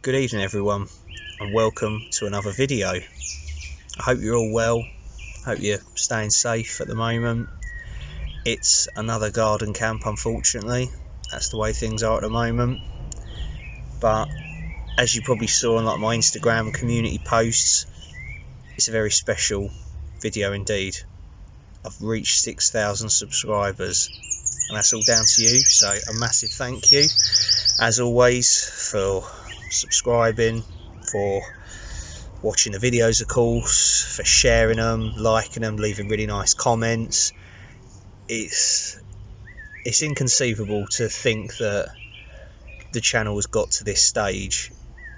Good evening everyone, and welcome to another video. I hope you're all well, hope you're staying safe at the moment. It's another garden camp, unfortunately. That's the way things are at the moment. But as you probably saw on my Instagram community posts, it's a very special video indeed. I've reached 6,000 subscribers, and that's all down to you, so a massive thank you as always for subscribing, for watching the videos, of course, for sharing them, liking them, leaving really nice comments. It's inconceivable to think that the channel has got to this stage.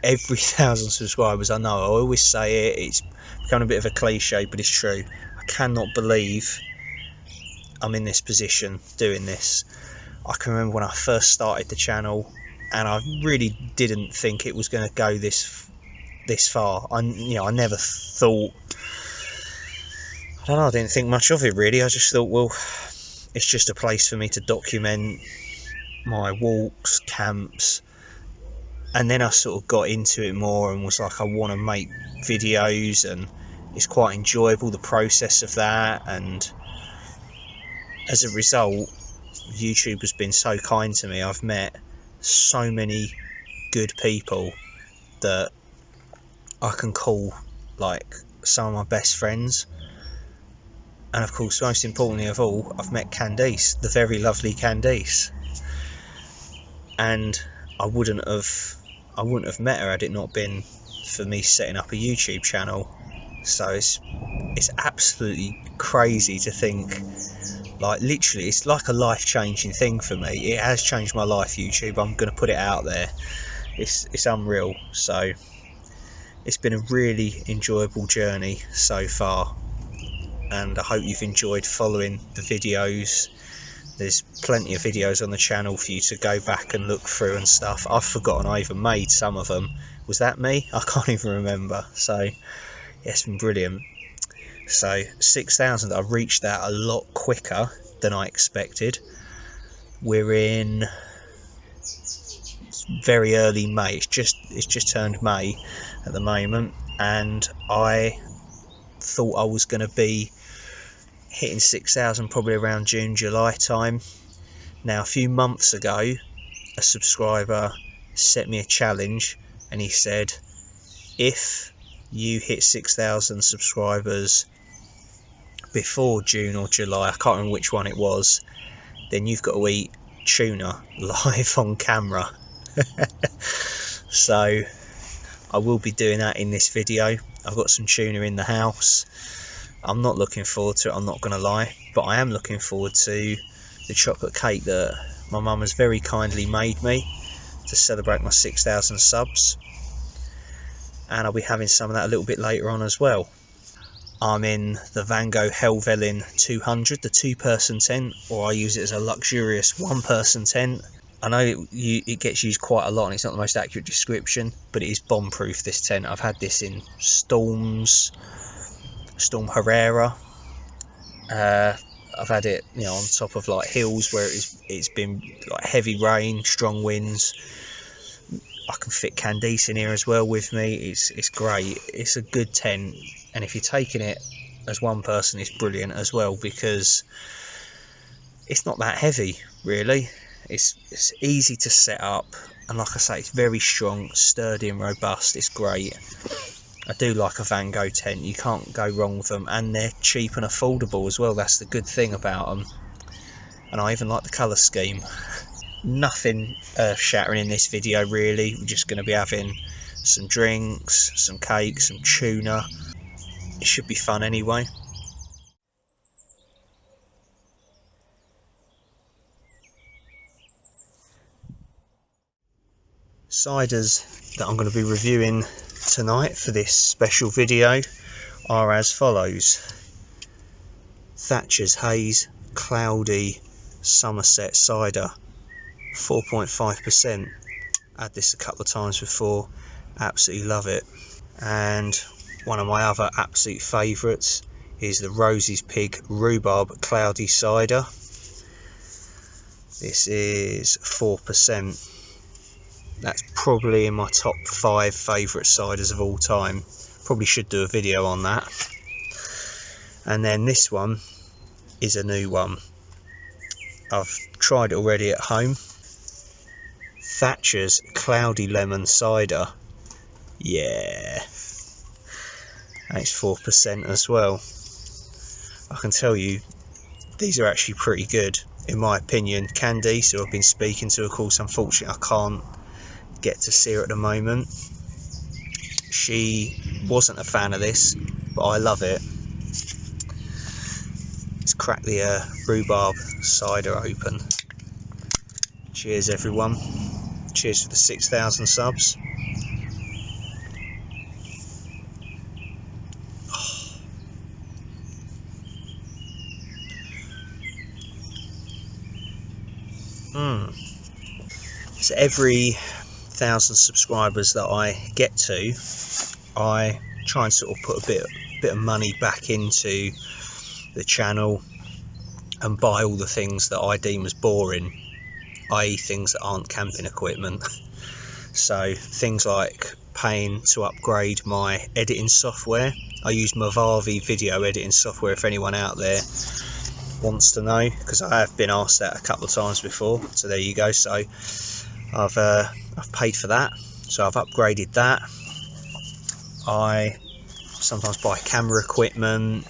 Every 1,000 subscribers, I know, I always say it, it's become a bit of a cliche, but it's true. I cannot believe I'm in this position doing this. I can remember when I first started the channel, and I really didn't think it was going to go this far. I never thought, I don't know, I didn't think much of it really. I just thought, well, it's just a place for me to document my walks, camps, and then I sort of got into it more and was like, I want to make videos, and it's quite enjoyable, the process of that. And as a result, YouTube has been so kind to me. I've met so many good people that I can call like some of my best friends. And of course, most importantly of all, I've met Candice, the very lovely Candice. And I wouldn't have met her had it not been for me setting up a YouTube channel. So it's absolutely crazy to think, like, literally it's like a life-changing thing for me. It has changed my life, YouTube. I'm going to put it out there. It's unreal. So it's been a really enjoyable journey so far, and I hope you've enjoyed following the videos. There's plenty of videos on the channel for you to go back and look through and stuff. I've forgotten I even made some of them. Was that me? I can't even remember. So yeah, it's been brilliant. So 6,000, I've reached that a lot quicker than I expected. We're in very early May. It's just turned May at the moment, and I thought I was going to be hitting 6,000 probably around June, July time. Now, a few months ago, a subscriber set me a challenge, and he said, if you hit 6,000 subscribers before June or July, I can't remember which one it was, then you've got to eat tuna live on camera. So I will be doing that in this video. I've got some tuna in the house. I'm not looking forward to it, I'm not going to lie, but I am looking forward to the chocolate cake that my mum has very kindly made me to celebrate my 6,000 subs, and I'll be having some of that a little bit later on as well. I'm in the Vango Helvellyn 200, the 2-person tent, or I use it as a luxurious 1-person tent. I know it gets used quite a lot, and it's not the most accurate description, but it is bomb-proof, this tent. I've had this in storms, Storm Herrera. I've had it, on top of like hills where it's been like heavy rain, strong winds. I can fit Candice in here as well with me. It's great. It's a good tent, and if you're taking it as one person, it's brilliant as well, because it's not that heavy really. It's easy to set up, and like I say, it's very strong, sturdy and robust. It's great. I do like a Vango tent. You can't go wrong with them, and they're cheap and affordable as well. That's the good thing about them. And I even like the colour scheme. Nothing earth-shattering in this video really. We're just going to be having some drinks, some cake, some tuna. It should be fun anyway. Ciders that I'm going to be reviewing tonight for this special video are as follows: Thatcher's Haze Cloudy Somerset Cider, 4.5%. Had this a couple of times before, absolutely love it. And one of my other absolute favourites is the Rosie's Pig Rhubarb Cloudy Cider. This is 4%. That's probably in my top 5 favourite ciders of all time. Probably should do a video on that. And then this one is a new one. I've tried it already at home. Thatcher's Cloudy Lemon Cider. Yeah. And it's 4% as well. I can tell you, these are actually pretty good, in my opinion. Candice, who I've been speaking to, of course, unfortunately I can't get to see her at the moment. She wasn't a fan of this, but I love it. Let's crack the rhubarb cider open. Cheers, everyone. Cheers for the 6,000 subs. So every 1,000 subscribers that I get to, I try and sort of put a bit of money back into the channel and buy all the things that I deem as boring, i.e. things that aren't camping equipment. So things like paying to upgrade my editing software. I use Movavi video editing software, if anyone out there wants to know, because I have been asked that a couple of times before. So there you go. So I've paid for that, so I've upgraded that. I sometimes buy camera equipment.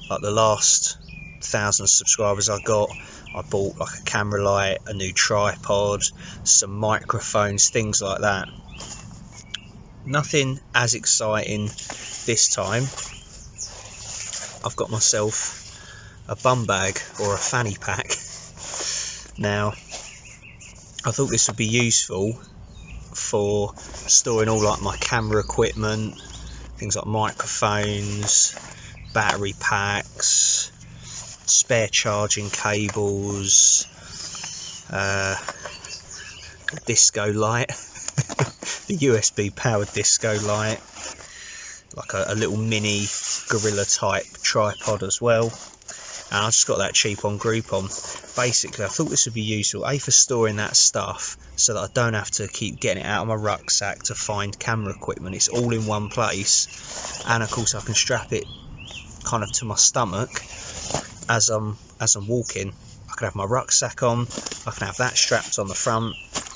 Like the last 1,000 subscribers I got, I bought like a camera light, a new tripod, some microphones, things like that. Nothing as exciting this time. I've got myself a bum bag or a fanny pack. Now, I thought this would be useful for storing all like my camera equipment, things like microphones, battery packs, spare charging cables, a disco light, the USB powered disco light, like a little mini gorilla type tripod as well. And I just got that cheap on Groupon. Basically, I thought this would be useful, A, for storing that stuff so that I don't have to keep getting it out of my rucksack to find camera equipment. It's all in one place, and of course I can strap it kind of to my stomach as I'm walking. I can have my rucksack on, I can have that strapped on the front.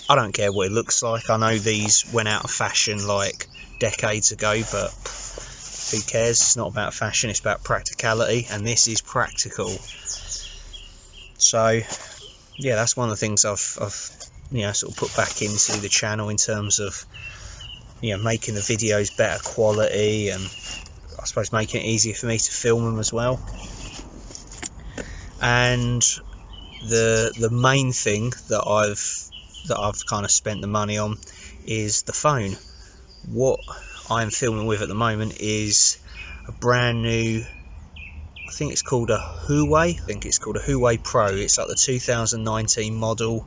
I don't care what it looks like. I know these went out of fashion like decades ago, but who cares? It's not about fashion, it's about practicality, and this is practical. So yeah, that's one of the things I've sort of put back into the channel in terms of making the videos better quality, and I suppose making it easier for me to film them as well. And the main thing that I've kind of spent the money on is the phone. What I'm filming with at the moment is a brand new, I think it's called a Huawei Pro. It's like the 2019 model.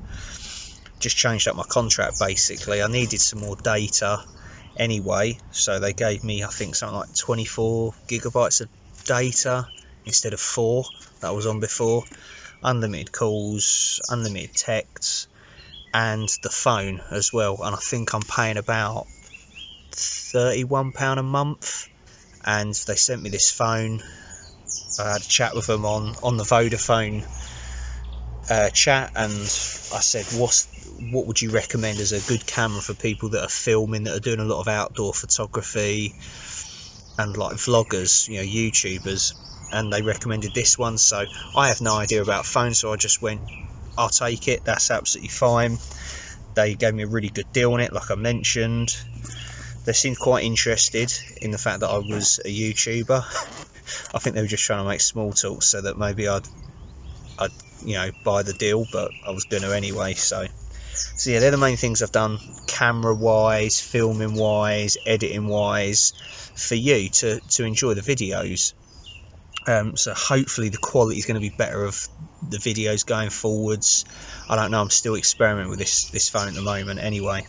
Just changed up my contract basically. I needed some more data anyway, so they gave me, I think, something like 24 gigabytes of data instead of 4 that was on before. Unlimited calls, unlimited texts, and the phone as well. And I think I'm paying about £31 a month, and they sent me this phone. I had a chat with them on the Vodafone chat, and I said, what would you recommend as a good camera for people that are filming, that are doing a lot of outdoor photography and like vloggers, YouTubers? And they recommended this one. So I have no idea about phones, so I just went, I'll take it, that's absolutely fine. They gave me a really good deal on it, like I mentioned. They seemed quite interested in the fact that I was a YouTuber. I think they were just trying to make small talk so that maybe I'd buy the deal, but I was going to anyway. So yeah, they're the main things I've done camera wise, filming wise, editing wise, for you to enjoy the videos. So hopefully the quality is going to be better of the videos going forwards. I don't know, I'm still experimenting with this phone at the moment anyway.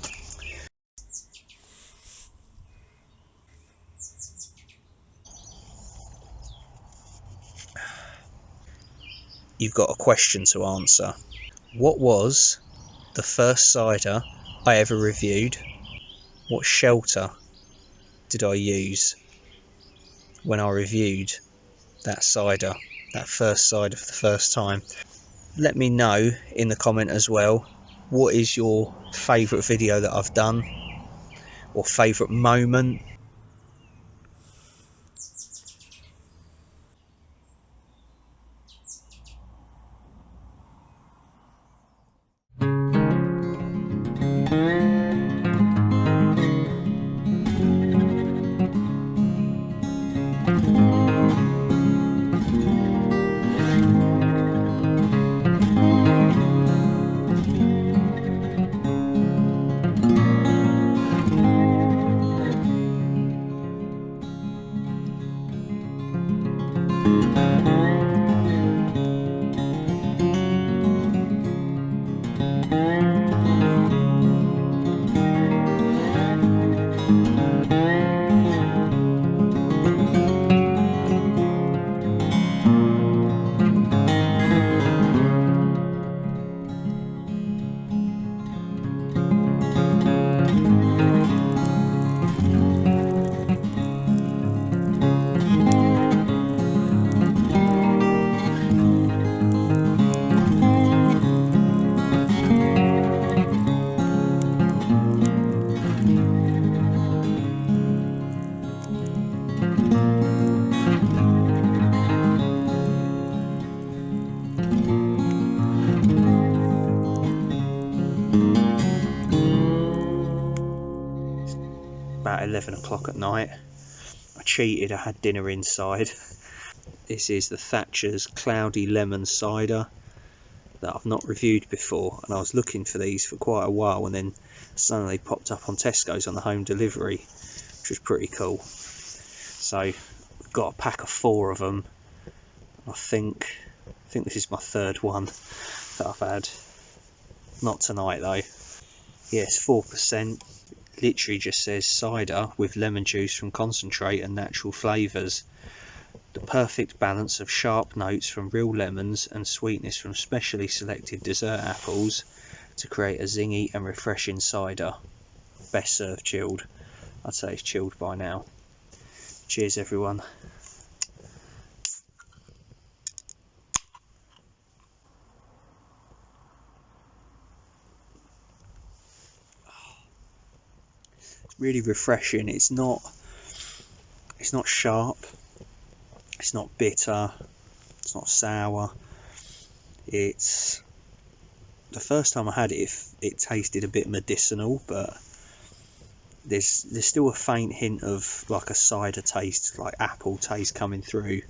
You've got a question to answer. What was the first cider I ever reviewed. What shelter did I use when I reviewed that cider, that first cider for the first time? Let me know in the comment as well, what is your favourite video that I've done, or favourite moment? About 11 o'clock at night. I cheated, I had dinner inside. This is the Thatcher's Cloudy Lemon Cider that I've not reviewed before, and I was looking for these for quite a while, and then suddenly popped up on Tesco's on the home delivery, which was pretty cool. So I've got a pack of 4 of them. I think this is my 3rd one that I've had. Not tonight though. Yes, 4%. Literally just says cider with lemon juice from concentrate and natural flavours. The perfect balance of sharp notes from real lemons and sweetness from specially selected dessert apples to create a zingy and refreshing cider. Best served chilled. I'd say it's chilled by now. Cheers everyone. Really refreshing. It's not sharp, it's not bitter, it's not sour. It's the first time I had it tasted a bit medicinal, but there's still a faint hint of like a cider taste, like apple taste coming through,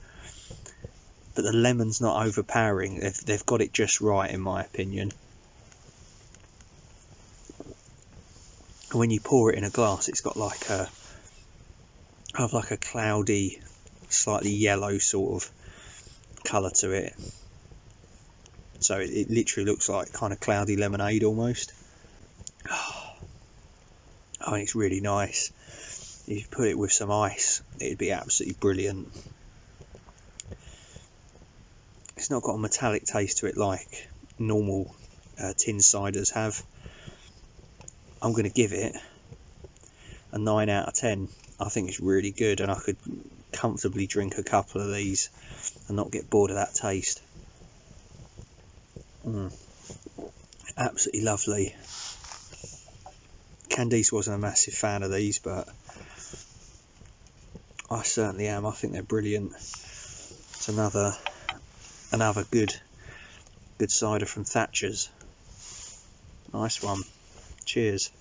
but the lemon's not overpowering. They've got it just right in my opinion. When you pour it in a glass, it's got like a cloudy, slightly yellow sort of colour to it. So it literally looks like kind of cloudy lemonade almost. Oh, and it's really nice. If you put it with some ice, it'd be absolutely brilliant. It's not got a metallic taste to it like normal tin ciders have. I'm going to give it a 9 out of 10. I think it's really good, and I could comfortably drink a couple of these and not get bored of that taste. Absolutely lovely. Candice wasn't a massive fan of these, but I certainly am. I think they're brilliant. It's another good cider from Thatcher's. Nice one. Cheers.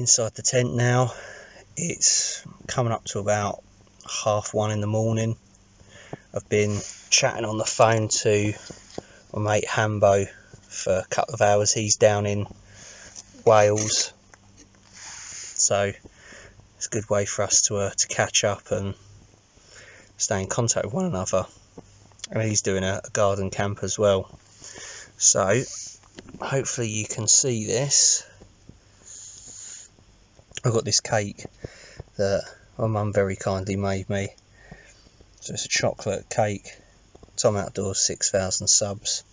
inside the tent now. It's coming up to about 1:30 in the morning. I've been chatting on the phone to my mate Hambo for a couple of hours. He's down in Wales, so it's a good way for us to catch up and stay in contact with one another. And he's doing a garden camp as well, so hopefully you can see this. I've got this cake that my mum very kindly made me. So it's a chocolate cake. Tom Outdoors 6,000 subs.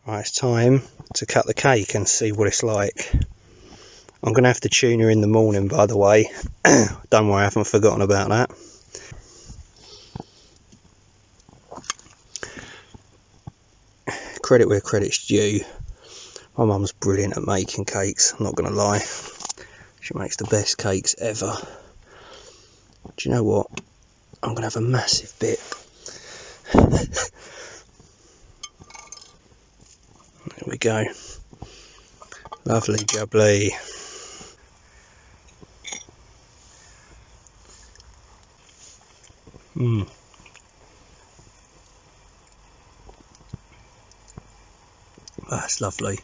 Right, it's time to cut the cake and see what it's like. I'm going to have the tuna in the morning, by the way. Don't worry, I haven't forgotten about that. Credit where credit's due. My mum's brilliant at making cakes, I'm not going to lie. She makes the best cakes ever. Do you know what? I'm going to have a massive bit. There we go. Lovely jubbly. That's lovely.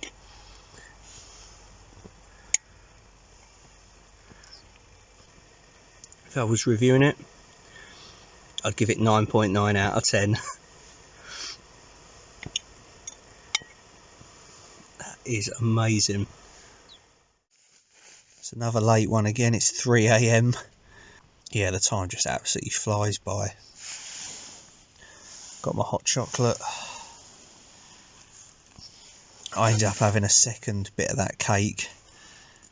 If I was reviewing it, I'd give it 9.9 out of 10. That is amazing. It's another late one again, it's 3 AM. Yeah, the time just absolutely flies by. Got my hot chocolate. I ended up having a second bit of that cake,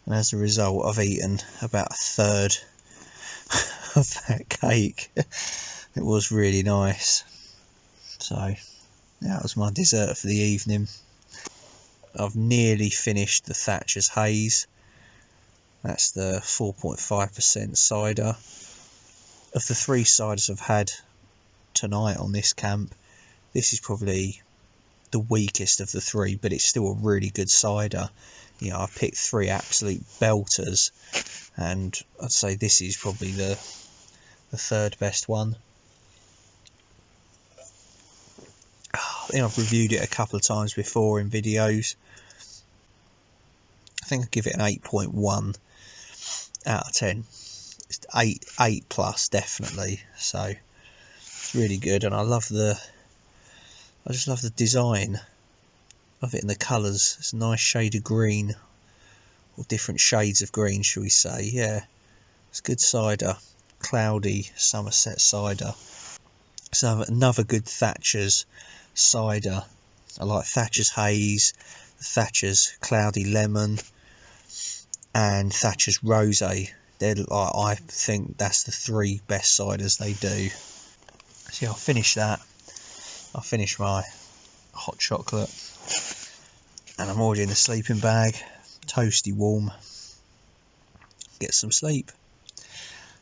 and as a result I've eaten about a third of that cake. It was really nice. So that was my dessert for the evening. I've nearly finished the Thatcher's Haze. That's the 4.5% cider. Of the 3 ciders I've had tonight on this camp, this is probably the weakest of the 3, but it's still a really good cider. You know, I picked 3 absolute belters, and I'd say this is probably the 3rd best one. I think I've reviewed it a couple of times before in videos. I think I'd give it an 8.1 out of 10. It's 8 plus definitely. So it's really good, and I just love the design of it and the colours. It's a nice shade of green, or different shades of green, shall we say. Yeah, it's good cider, cloudy Somerset cider. So another good Thatcher's cider. I like Thatcher's Haze, Thatcher's Cloudy Lemon, and Thatcher's Rosé. They're like, I think that's the 3 best ciders they do. So yeah, I'll finish that. I'll finish my hot chocolate, and I'm already in the sleeping bag, toasty warm. Get some sleep.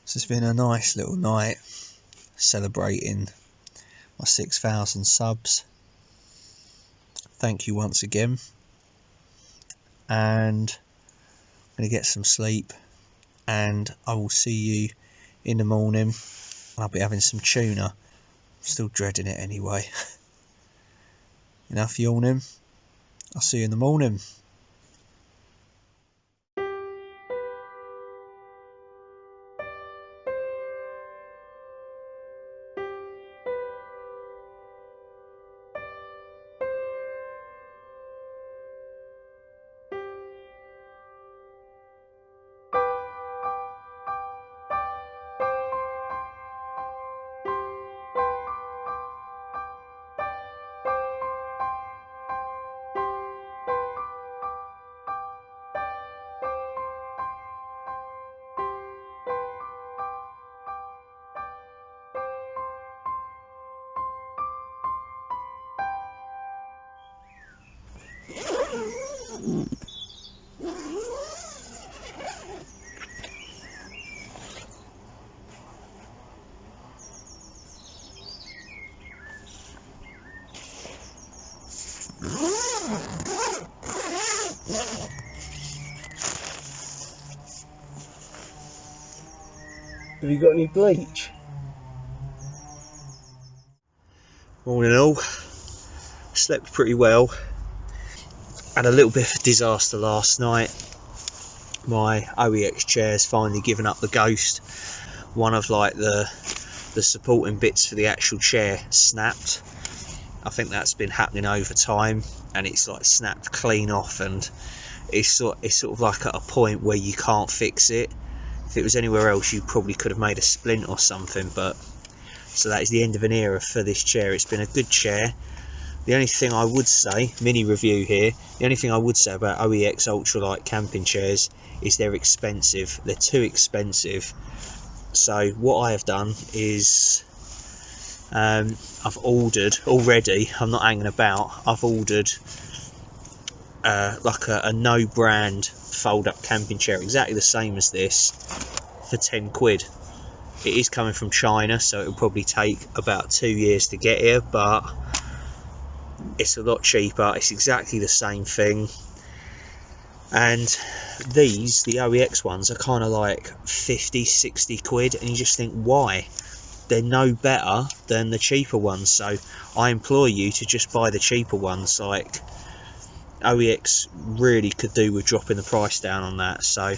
So it's been a nice little night celebrating my 6,000 subs. Thank you once again, and I'm going to get some sleep, and I will see you in the morning. I'll be having some tuna. I'm still dreading it anyway. Enough yawning. I'll see you in the morning. Have you got any bleach? All in all, slept pretty well. Had a little bit of a disaster last night. My OEX chair's finally given up the ghost. One of like the supporting bits for the actual chair snapped. I think that's been happening over time, and it's like snapped clean off, and it's sort of like at a point where you can't fix it. If it was anywhere else, you probably could have made a splint or something. But so that is the end of an era for this chair. It's been a good chair. The only thing I would say, mini review here, the only thing I would say about OEX ultralight camping chairs is they're expensive. They're too expensive. So what I have done is I've ordered already, I'm not hanging about, I've ordered like a no brand fold up camping chair, exactly the same as this, for 10 quid. It is coming from China, so it'll probably take about 2 years to get here, but it's a lot cheaper. It's exactly the same thing. And these, the OEX ones, are kind of like 50-60 quid, and you just think, why? They're no better than the cheaper ones. So I implore you to just buy the cheaper ones. Like, OEX really could do with dropping the price down on that. So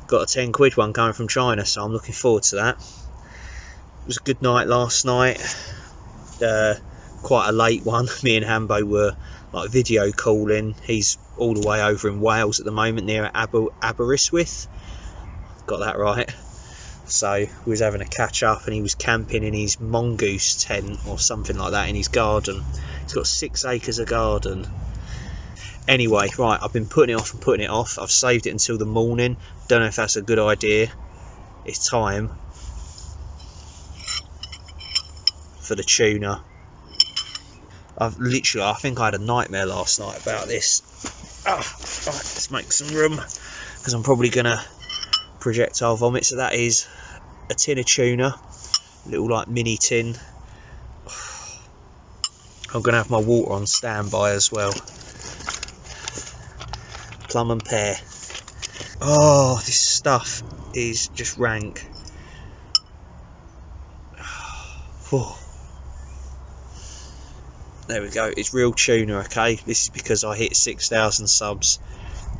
got a 10 quid one coming from China, so I'm looking forward to that. It was a good night last night. Quite a late one. Me and Hambo were like video calling. He's all the way over in Wales at the moment, near Aberystwyth. Got that right. So we was having a catch up, and he was camping in his mongoose tent or something like that in his garden. He's got 6 acres of garden. Anyway, right, I've been putting it off and putting it off. I've saved it until the morning. Don't know if that's a good idea. It's time for the tuna. I think I had a nightmare last night about this. Right, let's make some room, because I'm probably gonna projectile vomit. So that is a tin of tuna, little like mini tin. I'm gonna have my water on standby as well. Plum and pear. Oh, this stuff is just rank. Oh. There we go, it's real tuna, okay? This is because I hit 6,000 subs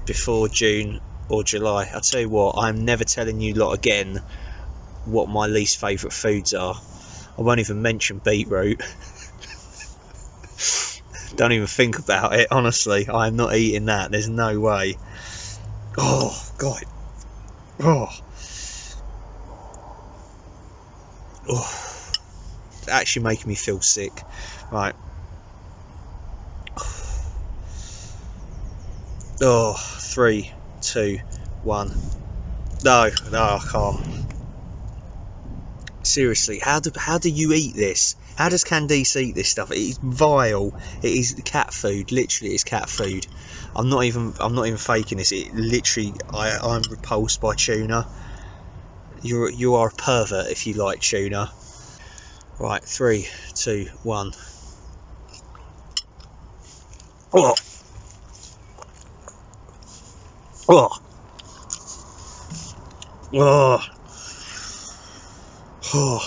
before June or July. I tell you what, I'm never telling you lot again what my least favourite foods are. I won't even mention beetroot. Don't even think about it, honestly. I am not eating that, there's no way. Oh, God. Oh. Oh. It's actually making me feel sick. Right. Oh, 3, 2, 1. No, I can't. Seriously, how do you eat this? How does Candice eat this stuff? It is vile. It is cat food. Literally, it's cat food. I'm not even faking this. It literally, I'm repulsed by tuna. You are a pervert if you like tuna. Right, 3, 2, 1. Oh. Oh. Oh. Oh.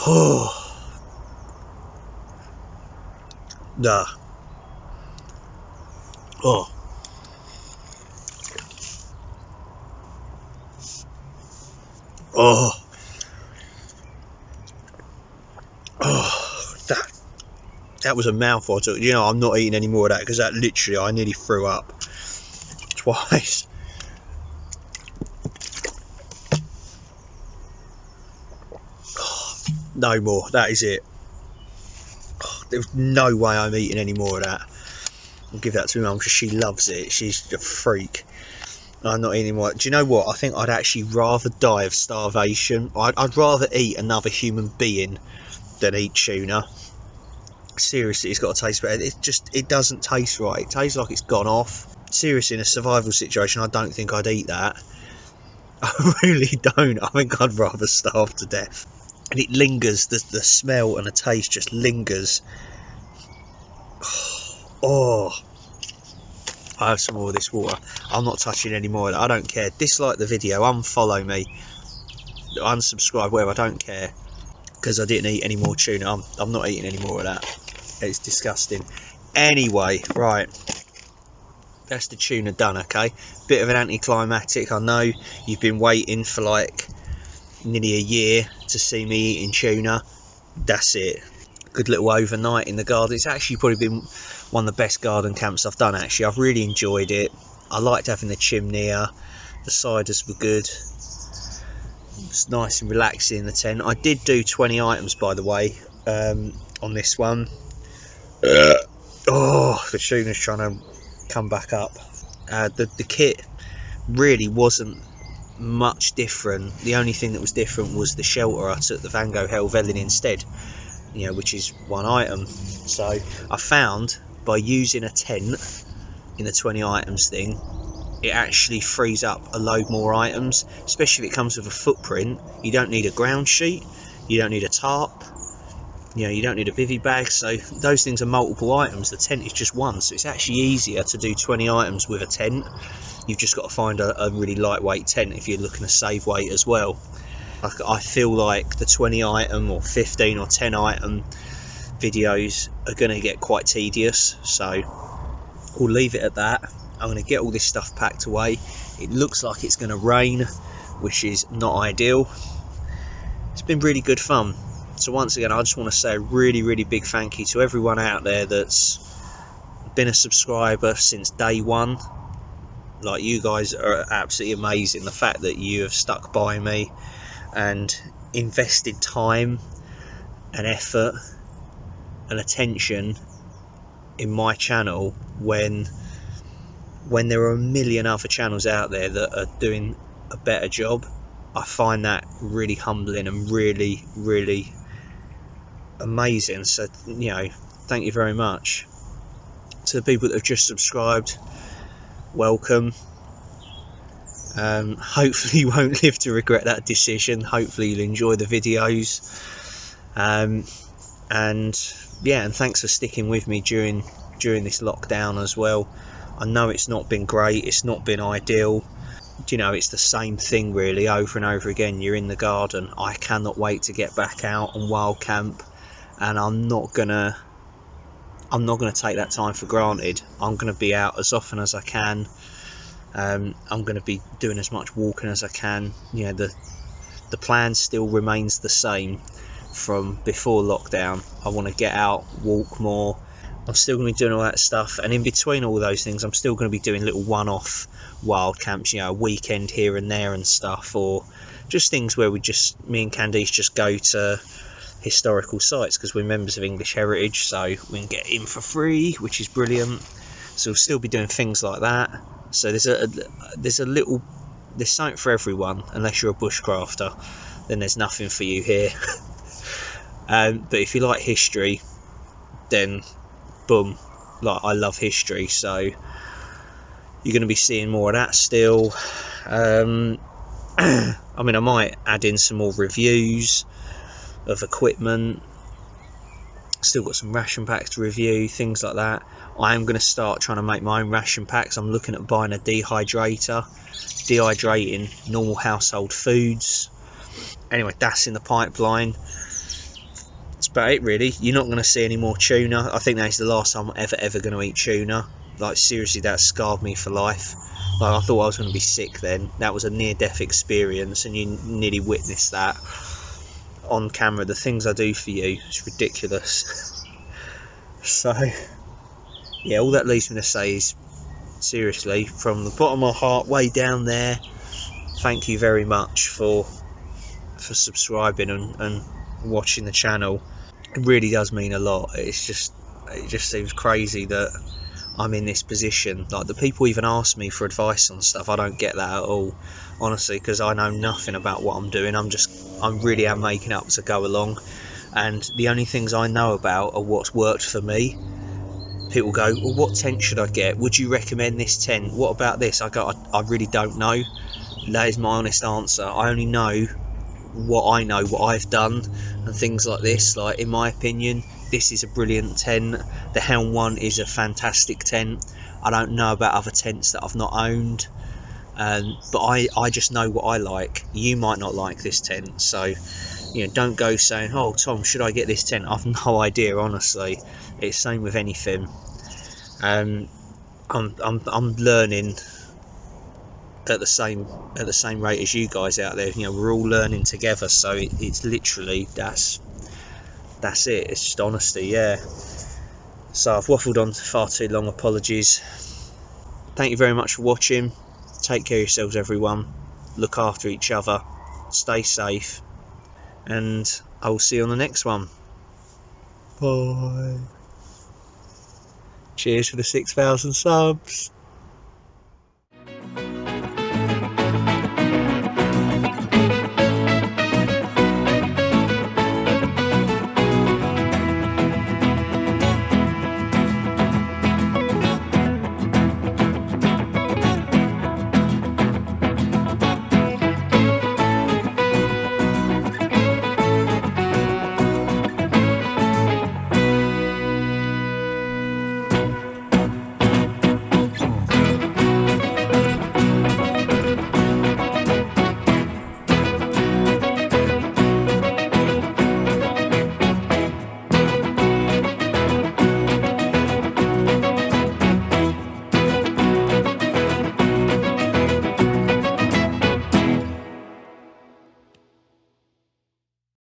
Oh. Nah. Oh. Oh. Oh. That was a mouthful. You know, I'm not eating any more of that, because that literally, I nearly threw up twice. No more. That is it. There's no way I'm eating any more of that. I'll give that to my mum because she loves it. She's a freak. I'm not eating more. Do you know what? I think I'd actually rather die of starvation. I'd rather eat another human being than eat tuna. Seriously, it's got to taste better. It doesn't taste right. It tastes like it's gone off. Seriously, in a survival situation, I don't think I'd eat that. I really don't. I think I'd rather starve to death. And it lingers, the smell and the taste just lingers. Oh, I have some more of this water. I'm not touching any more of that. I don't care. Dislike the video, unfollow me, unsubscribe, whatever. I don't care, because I didn't eat any more tuna. I'm not eating any more of that. It's disgusting. Anyway, right, that's the tuna done. Okay, bit of an anticlimactic. I know you've been waiting for like nearly a year to see me eating tuna. That's it. Good little overnight in the garden. It's actually probably been one of the best garden camps I've done. Actually, I've really enjoyed it. I liked having the chimney. The ciders were good. It's nice and relaxing in the tent. I did do 20 items, by the way, on this one. Oh, the tuna's trying to come back up. The kit really wasn't much different. The only thing that was different was the shelter. I took the Vango Helvellyn instead, you know, which is one item. So I found by using a tent in the 20 items thing, it actually frees up a load more items, especially if it comes with a footprint. You don't need a ground sheet, you don't need a tarp, you know, you don't need a bivvy bag. So those things are multiple items. The tent is just one, so it's actually easier to do 20 items with a tent. You've just got to find a really lightweight tent if you're looking to save weight as well. I feel like the 20 item or 15 or 10 item videos are going to get quite tedious, so we'll leave it at that. I'm going to get all this stuff packed away. It looks like it's going to rain, which is not ideal. It's been really good fun. So once again, I just want to say a really big thank you to everyone out there that's been a subscriber since day one. Like, you guys are absolutely amazing. The fact that you have stuck by me and invested time and effort and attention in my channel when there are a million other channels out there that are doing a better job. I find that really humbling and really amazing. So, you know, thank you very much. To the people that have just subscribed, welcome. Hopefully you won't live to regret that decision. Hopefully you'll enjoy the videos, and yeah, and thanks for sticking with me during this lockdown as well. I know it's not been great, it's not been ideal. You know, it's the same thing really over and over again. You're in the garden. I cannot wait to get back out on wild camp, and I'm not gonna take that time for granted. I'm gonna be out as often as I can. I'm going to be doing as much walking as I can. You know, the plan still remains the same from before lockdown. I want to get out, walk more. I'm still going to be doing all that stuff, and in between all those things, I'm still going to be doing little one-off wild camps. You know, a weekend here and there and stuff, or just things where me and Candice just go to historical sites because we're members of English Heritage, so we can get in for free, which is brilliant. So we'll still be doing things like that. So there's something for everyone. Unless you're a bushcrafter, then there's nothing for you here. But if you like history, then boom, like, I love history, so you're going to be seeing more of that still. I mean, I might add in some more reviews of equipment. Still got some ration packs to review, things like that. I am going to start trying to make my own ration packs. I'm looking at buying a dehydrator, dehydrating normal household foods. Anyway, that's in the pipeline. That's about it really. You're not going to see any more tuna. I think that's the last time I'm ever going to eat tuna. Like, seriously, that scarred me for life. Like, I thought I was going to be sick then. That was a near-death experience, and you nearly witnessed that on camera. The things I do for you, it's ridiculous. So yeah, all that leaves me to say is, seriously, from the bottom of my heart, way down there, thank you very much for subscribing and watching the channel. It really does mean a lot. It just seems crazy that I'm in this position. Like, the people even ask me for advice on stuff. I don't get that at all, honestly, because I know nothing about what I'm doing. I'm really am making up as I go along, and the only things I know about are what's worked for me. People go, well, what tent should I get? Would you recommend this tent? What about this? I go, I really don't know. That is my honest answer. I only know, what I've done, and things like this. Like, in my opinion, this is a brilliant tent. The Helm one is a fantastic tent. I don't know about other tents that I've not owned, but I just know what I like. You might not like this tent, so don't go saying, oh Tom, should I get this tent? I've no idea, honestly. It's same with anything. I'm learning at the same rate as you guys out there. We're all learning together, so it's literally that's it. It's just honesty. Yeah, so I've waffled on far too long, apologies. Thank you very much for watching. Take care of yourselves, everyone. Look after each other, stay safe, and I will see you on the next one. Bye. Cheers for the 6,000 subs.